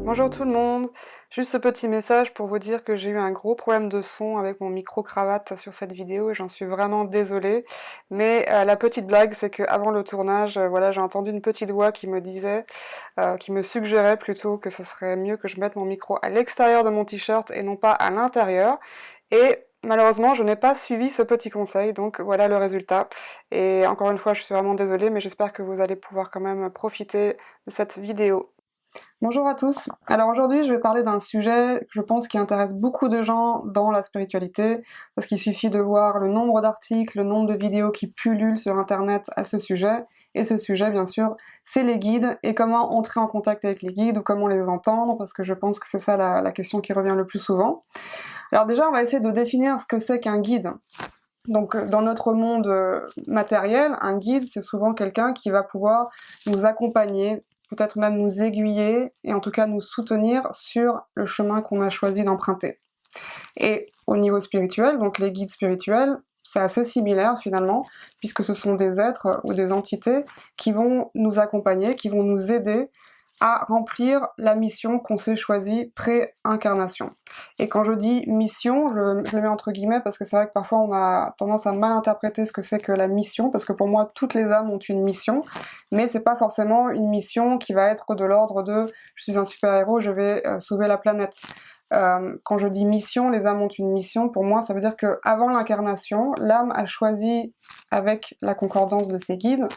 Bonjour tout le monde, juste ce petit message pour vous dire que j'ai eu un gros problème de son avec mon micro-cravate sur cette vidéo et j'en suis vraiment désolée. Mais la petite blague, c'est qu'avant le tournage, voilà, j'ai entendu une petite voix qui me disait, qui me suggérait plutôt que ce serait mieux que je mette mon micro à l'extérieur de mon t-shirt et non pas à l'intérieur. Et malheureusement, je n'ai pas suivi ce petit conseil, donc voilà le résultat. Et encore une fois, je suis vraiment désolée, mais j'espère que vous allez pouvoir quand même profiter de cette vidéo. Bonjour à tous. Alors aujourd'hui, je vais parler d'un sujet que je pense qui intéresse beaucoup de gens dans la spiritualité, parce qu'il suffit de voir le nombre d'articles, le nombre de vidéos qui pullulent sur Internet à ce sujet. Et ce sujet, bien sûr, c'est les guides et comment entrer en contact avec les guides ou comment les entendre, parce que je pense que c'est ça la question qui revient le plus souvent. Alors déjà, on va essayer de définir ce que c'est qu'un guide. Donc dans notre monde matériel, un guide, c'est souvent quelqu'un qui va pouvoir nous accompagner, peut-être même nous aiguiller, et en tout cas nous soutenir sur le chemin qu'on a choisi d'emprunter. Et au niveau spirituel, donc les guides spirituels, c'est assez similaire finalement, puisque ce sont des êtres ou des entités qui vont nous accompagner, qui vont nous aider à remplir la mission qu'on s'est choisie pré-incarnation. Et quand je dis mission, je le mets entre guillemets parce que c'est vrai que parfois on a tendance à mal interpréter ce que c'est que la mission, parce que pour moi toutes les âmes ont une mission, mais c'est pas forcément une mission qui va être de l'ordre de je suis un super-héros, je vais sauver la planète. Quand je dis mission, les âmes ont une mission, pour moi ça veut dire que avant l'incarnation, l'âme a choisi, avec la concordance de ses guides,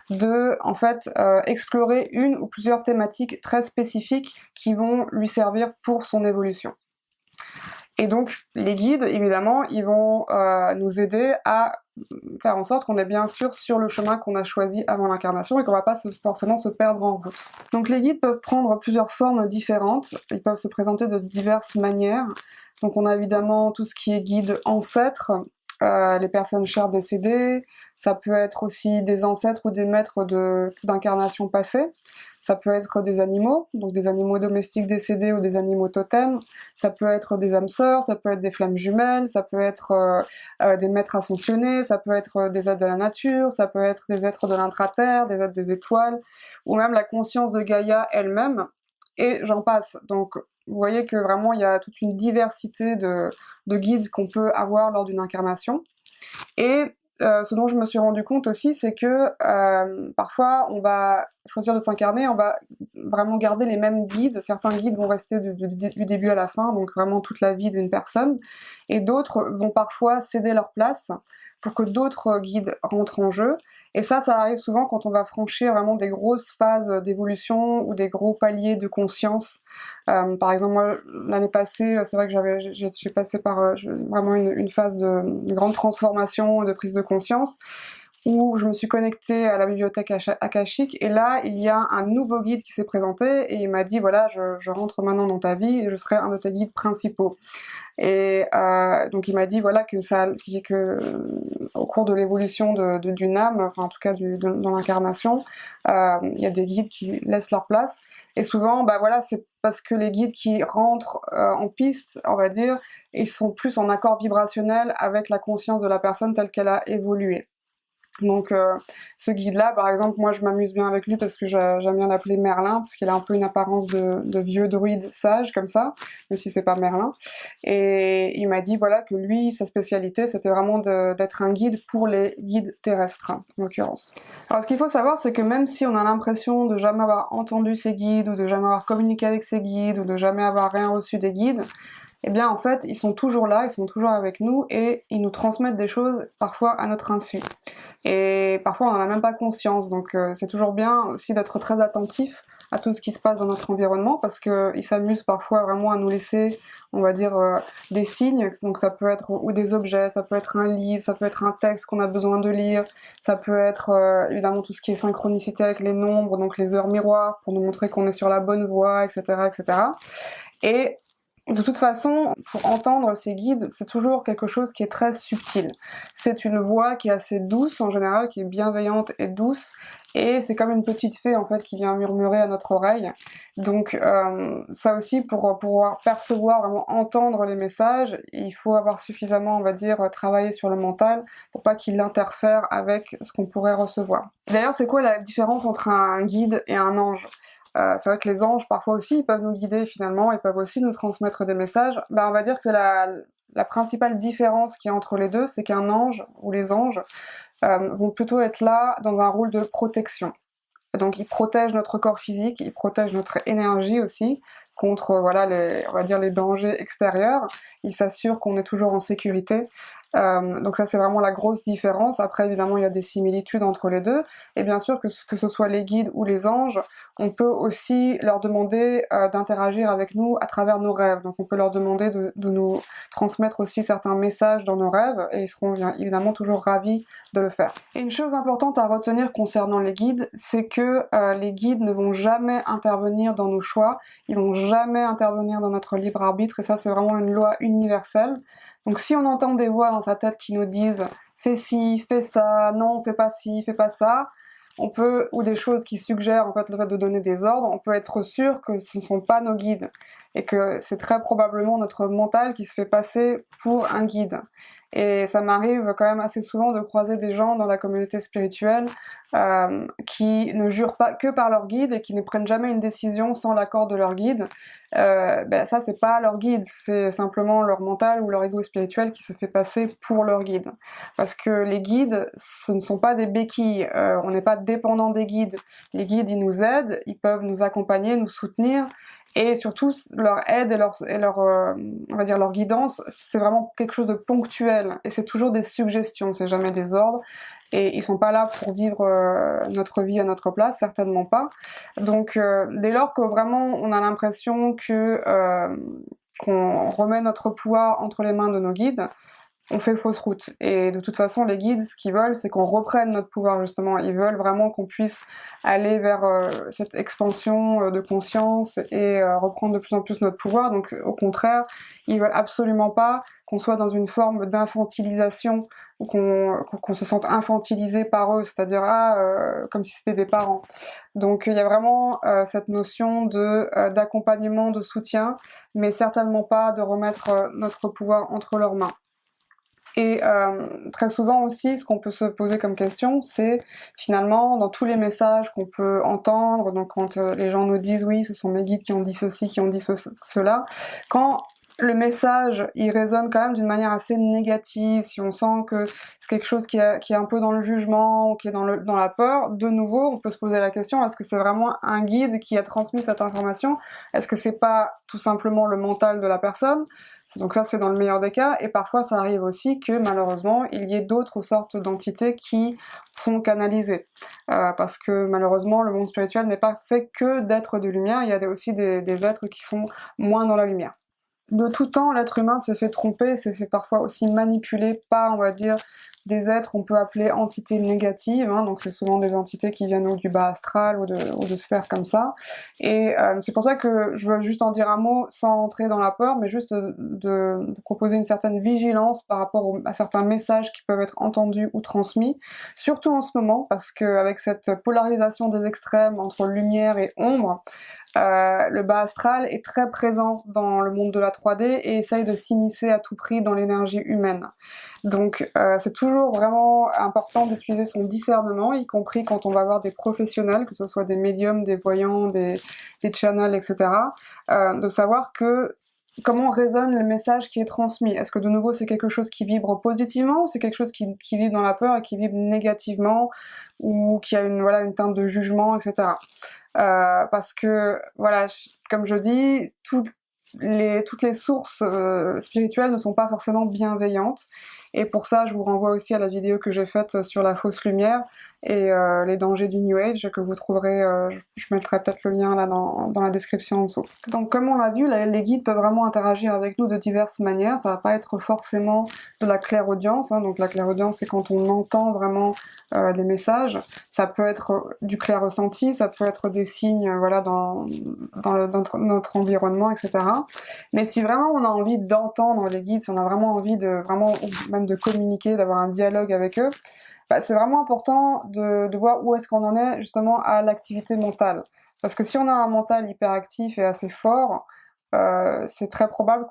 de en fait explorer une ou plusieurs thématiques très spécifiques qui vont lui servir pour son évolution. Et donc les guides, évidemment, ils vont nous aider à faire en sorte qu'on est bien sûr sur le chemin qu'on a choisi avant l'incarnation et qu'on va pas forcément se perdre en route. Donc les guides peuvent prendre plusieurs formes différentes, ils peuvent se présenter de diverses manières. Donc on a évidemment tout ce qui est guide ancêtre, les personnes chères décédées, ça peut être aussi des ancêtres ou des maîtres d'incarnations passées, ça peut être des animaux, donc des animaux domestiques décédés ou des animaux totems, ça peut être des âmes sœurs, ça peut être des flammes jumelles, ça peut être des maîtres ascensionnés, ça peut être des êtres de la nature, ça peut être des êtres de l'intraterre, des êtres des étoiles, ou même la conscience de Gaïa elle-même, et j'en passe. Donc vous voyez que vraiment il y a toute une diversité de guides qu'on peut avoir lors d'une incarnation. Et ce dont je me suis rendu compte aussi, c'est que parfois on va choisir de s'incarner, on va vraiment garder les mêmes guides. Certains guides vont rester du début à la fin, donc vraiment toute la vie d'une personne, et d'autres vont parfois céder leur place pour que d'autres guides rentrent en jeu. Et ça arrive souvent quand on va franchir vraiment des grosses phases d'évolution ou des gros paliers de conscience. Par exemple, moi, l'année passée, c'est vrai que j'ai passé par vraiment une phase de grande transformation, de prise de conscience, où je me suis connectée à la bibliothèque akashique, et là, il y a un nouveau guide qui s'est présenté, et il m'a dit, voilà, je rentre maintenant dans ta vie, et je serai un de tes guides principaux. Et donc il m'a dit voilà au cours de l'évolution d'une âme, enfin en tout cas dans l'incarnation, il y a des guides qui laissent leur place. Et souvent, bah voilà, c'est parce que les guides qui rentrent en piste, on va dire, ils sont plus en accord vibrationnel avec la conscience de la personne telle qu'elle a évolué. Donc ce guide-là, par exemple, moi je m'amuse bien avec lui parce que j'aime bien l'appeler Merlin, parce qu'il a un peu une apparence de vieux druide sage, comme ça, même si c'est pas Merlin. Et il m'a dit voilà que lui, sa spécialité, c'était vraiment d'être un guide pour les guides terrestres, en l'occurrence. Alors ce qu'il faut savoir, c'est que même si on a l'impression de jamais avoir entendu ces guides, ou de jamais avoir communiqué avec ces guides, ou de jamais avoir rien reçu des guides, eh bien en fait, ils sont toujours là, ils sont toujours avec nous, et ils nous transmettent des choses, parfois à notre insu. Et parfois on n'en a même pas conscience, donc c'est toujours bien aussi d'être très attentif à tout ce qui se passe dans notre environnement, parce qu'ils s'amusent parfois vraiment à nous laisser, on va dire, des signes. Donc ça peut être ou des objets, ça peut être un livre, ça peut être un texte qu'on a besoin de lire, ça peut être évidemment tout ce qui est synchronicité avec les nombres, donc les heures miroirs, pour nous montrer qu'on est sur la bonne voie, etc., etc. Et de toute façon, pour entendre ces guides, c'est toujours quelque chose qui est très subtil. C'est une voix qui est assez douce en général, qui est bienveillante et douce, et c'est comme une petite fée en fait qui vient murmurer à notre oreille. Donc ça aussi, pour pouvoir percevoir, vraiment entendre les messages, il faut avoir suffisamment, on va dire, travaillé sur le mental pour pas qu'il interfère avec ce qu'on pourrait recevoir. D'ailleurs, c'est quoi la différence entre un guide et un ange ? c'est vrai que les anges, parfois aussi, ils peuvent nous guider finalement, ils peuvent aussi nous transmettre des messages. On va dire que la principale différence qu'il y a entre les deux, c'est qu'un ange, ou les anges, vont plutôt être là dans un rôle de protection. Donc ils protègent notre corps physique, ils protègent notre énergie aussi contre voilà on va dire les dangers extérieurs. Ils s'assurent qu'on est toujours en sécurité. Donc ça c'est vraiment la grosse différence. Après évidemment il y a des similitudes entre les deux. Et bien sûr que ce soit les guides ou les anges, on peut aussi leur demander d'interagir avec nous à travers nos rêves. Donc on peut leur demander de nous transmettre aussi certains messages dans nos rêves et ils seront bien évidemment toujours ravis de le faire. Et une chose importante à retenir concernant les guides, c'est que les guides ne vont jamais intervenir dans nos choix, ils vont jamais intervenir dans notre libre arbitre et ça c'est vraiment une loi universelle. Donc si on entend des voix dans sa tête qui nous disent fais ci, fais ça, non, fais pas ci, fais pas ça, ou des choses qui suggèrent en fait le fait de donner des ordres, on peut être sûr que ce ne sont pas nos guides et que c'est très probablement notre mental qui se fait passer pour un guide. Et ça m'arrive quand même assez souvent de croiser des gens dans la communauté spirituelle qui ne jurent pas que par leur guide et qui ne prennent jamais une décision sans l'accord de leur guide. Ça c'est pas leur guide, c'est simplement leur mental ou leur ego spirituel qui se fait passer pour leur guide. Parce que les guides, ce ne sont pas des béquilles, on n'est pas dépendant des guides. Les guides, ils nous aident, ils peuvent nous accompagner, nous soutenir, et surtout leur aide et on va dire leur guidance, c'est vraiment quelque chose de ponctuel et c'est toujours des suggestions, c'est jamais des ordres et ils sont pas là pour vivre notre vie à notre place, certainement pas. Donc dès lors que vraiment on a l'impression que qu'on remet notre pouvoir entre les mains de nos guides, on fait fausse route. Et de toute façon, les guides, ce qu'ils veulent, c'est qu'on reprenne notre pouvoir, justement. Ils veulent vraiment qu'on puisse aller vers cette expansion de conscience et reprendre de plus en plus notre pouvoir. Donc, au contraire, ils veulent absolument pas qu'on soit dans une forme d'infantilisation ou qu'on se sente infantilisé par eux, c'est-à-dire comme si c'était des parents. Donc il y a vraiment cette notion d'accompagnement, de soutien, mais certainement pas de remettre notre pouvoir entre leurs mains. Et très souvent aussi, ce qu'on peut se poser comme question, c'est finalement dans tous les messages qu'on peut entendre, donc quand les gens nous disent oui, ce sont mes guides qui ont dit ceci, qui ont dit cela, quand le message il résonne quand même d'une manière assez négative, si on sent que c'est quelque chose qui est un peu dans le jugement ou qui est dans la peur, de nouveau on peut se poser la question, est-ce que c'est vraiment un guide qui a transmis cette information? Est-ce que c'est pas tout simplement le mental de la personne? Donc ça c'est dans le meilleur des cas, et parfois ça arrive aussi que malheureusement il y ait d'autres sortes d'entités qui sont canalisées. Parce que malheureusement le monde spirituel n'est pas fait que d'êtres de lumière, il y a aussi des êtres qui sont moins dans la lumière. De tout temps, l'être humain s'est fait tromper, s'est fait parfois aussi manipuler par, on va dire, des êtres qu'on peut appeler entités négatives, hein, donc c'est souvent des entités qui viennent du bas astral ou de sphères comme ça. Et c'est pour ça que je veux juste en dire un mot sans entrer dans la peur, mais juste de proposer une certaine vigilance par rapport à certains messages qui peuvent être entendus ou transmis, surtout en ce moment, parce qu'avec cette polarisation des extrêmes entre lumière et ombre, le bas astral est très présent dans le monde de la 3D et essaye de s'immiscer à tout prix dans l'énergie humaine. Donc c'est toujours vraiment important d'utiliser son discernement, y compris quand on va voir des professionnels, que ce soit des médiums, des voyants, des channels, etc. De savoir comment résonne le message qui est transmis. Est-ce que de nouveau c'est quelque chose qui vibre positivement ou c'est quelque chose qui vibre dans la peur et qui vibre négativement ou qui a une teinte de jugement, etc. Parce que voilà, comme je dis, toutes les sources spirituelles ne sont pas forcément bienveillantes, et pour ça je vous renvoie aussi à la vidéo que j'ai faite sur la fausse lumière et les dangers du New Age, que vous trouverez, je mettrai peut-être le lien là dans la description en dessous. Donc comme on l'a vu, les guides peuvent vraiment interagir avec nous de diverses manières, ça va pas être forcément de la clairaudience, hein. Donc la clairaudience c'est quand on entend vraiment des messages, ça peut être du clair ressenti, ça peut être des signes voilà, dans notre environnement, etc. Mais si vraiment on a envie d'entendre les guides, si on a vraiment envie même de communiquer, d'avoir un dialogue avec eux, c'est vraiment important de voir où est-ce qu'on en est justement à l'activité mentale. Parce que si on a un mental hyperactif et assez fort, c'est très probable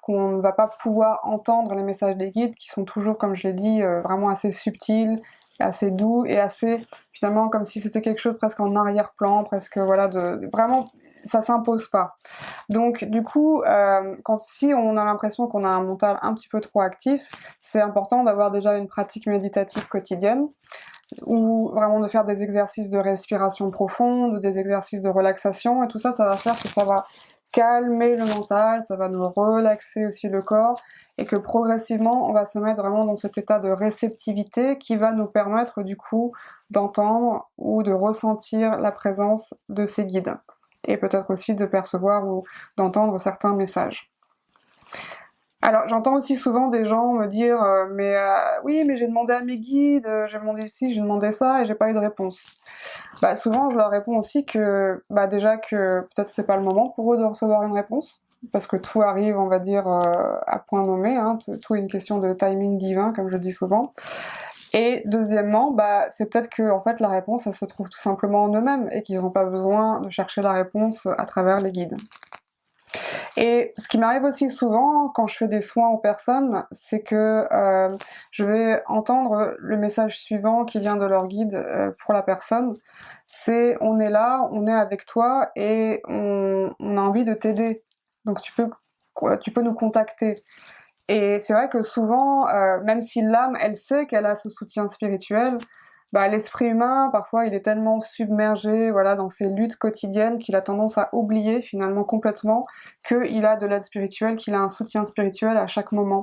qu'on ne va pas pouvoir entendre les messages des guides qui sont toujours, comme je l'ai dit, vraiment assez subtils, assez doux et assez, finalement, comme si c'était quelque chose presque en arrière-plan, presque, voilà, vraiment, ça s'impose pas. Donc, du coup, si on a l'impression qu'on a un mental un petit peu trop actif, c'est important d'avoir déjà une pratique méditative quotidienne, ou vraiment de faire des exercices de respiration profonde, des exercices de relaxation, et tout ça, ça va faire que ça va calmer le mental, ça va nous relaxer aussi le corps, et que progressivement, on va se mettre vraiment dans cet état de réceptivité qui va nous permettre du coup d'entendre ou de ressentir la présence de ces guides, et peut-être aussi de percevoir ou d'entendre certains messages. Alors, j'entends aussi souvent des gens me dire oui, mais j'ai demandé à mes guides, j'ai demandé ci, j'ai demandé ça, et j'ai pas eu de réponse. Bah, souvent, je leur réponds aussi que, déjà que peut-être c'est pas le moment pour eux de recevoir une réponse, parce que tout arrive, on va dire, à point nommé, hein, tout est une question de timing divin, comme je dis souvent. Et deuxièmement, c'est peut-être que, en fait, la réponse, elle se trouve tout simplement en eux-mêmes, et qu'ils n'ont pas besoin de chercher la réponse à travers les guides. Et ce qui m'arrive aussi souvent quand je fais des soins aux personnes, c'est que je vais entendre le message suivant qui vient de leur guide pour la personne. C'est: on est là, on est avec toi et on a envie de t'aider. Donc tu peux nous contacter. Et c'est vrai que souvent, même si l'âme, elle sait qu'elle a ce soutien spirituel, l'esprit humain, parfois, il est tellement submergé, voilà, dans ses luttes quotidiennes qu'il a tendance à oublier finalement complètement qu'il a de l'aide spirituelle, qu'il a un soutien spirituel à chaque moment.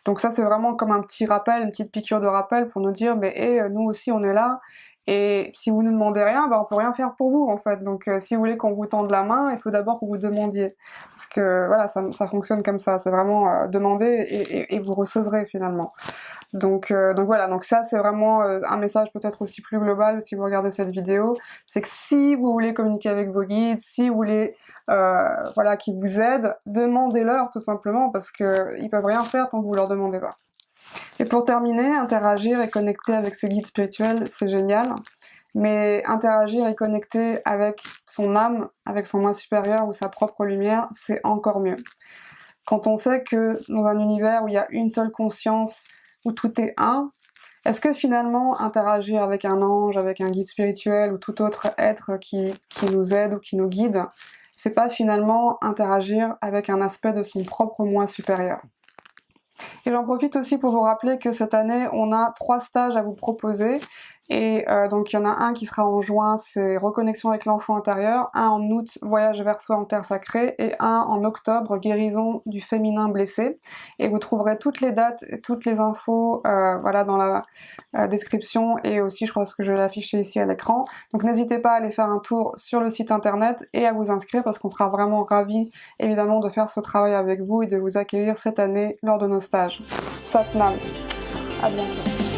Donc ça, c'est vraiment comme un petit rappel, une petite piqûre de rappel pour nous dire, nous aussi, on est là. Et si vous ne nous demandez rien, on peut rien faire pour vous en fait. Donc si vous voulez qu'on vous tende la main, il faut d'abord que vous demandiez. Parce que voilà, ça fonctionne comme ça. C'est vraiment demander et vous recevrez finalement. Donc voilà, donc ça c'est vraiment un message peut-être aussi plus global si vous regardez cette vidéo, c'est que si vous voulez communiquer avec vos guides, si vous voulez qu'ils vous aident, demandez-leur tout simplement parce que ils peuvent rien faire tant que vous leur demandez pas. Et pour terminer, interagir et connecter avec ses guides spirituels, c'est génial, mais interagir et connecter avec son âme, avec son moi supérieur ou sa propre lumière, c'est encore mieux. Quand on sait que dans un univers où il y a une seule conscience, où tout est un, est-ce que finalement interagir avec un ange, avec un guide spirituel ou tout autre être qui nous aide ou qui nous guide, c'est pas finalement interagir avec un aspect de son propre moi supérieur? Et j'en profite aussi pour vous rappeler que cette année, on a 3 stages à vous proposer. Et donc il y en a un qui sera en juin, c'est reconnexion avec l'enfant intérieur, un en août, voyage vers soi en terre sacrée, et un en octobre, guérison du féminin blessé. Et vous trouverez toutes les dates et toutes les infos dans la description, et aussi je crois que je vais l'afficher ici à l'écran. Donc n'hésitez pas à aller faire un tour sur le site internet et à vous inscrire parce qu'on sera vraiment ravis évidemment de faire ce travail avec vous et de vous accueillir cette année lors de nos stages. Satnam, à bientôt.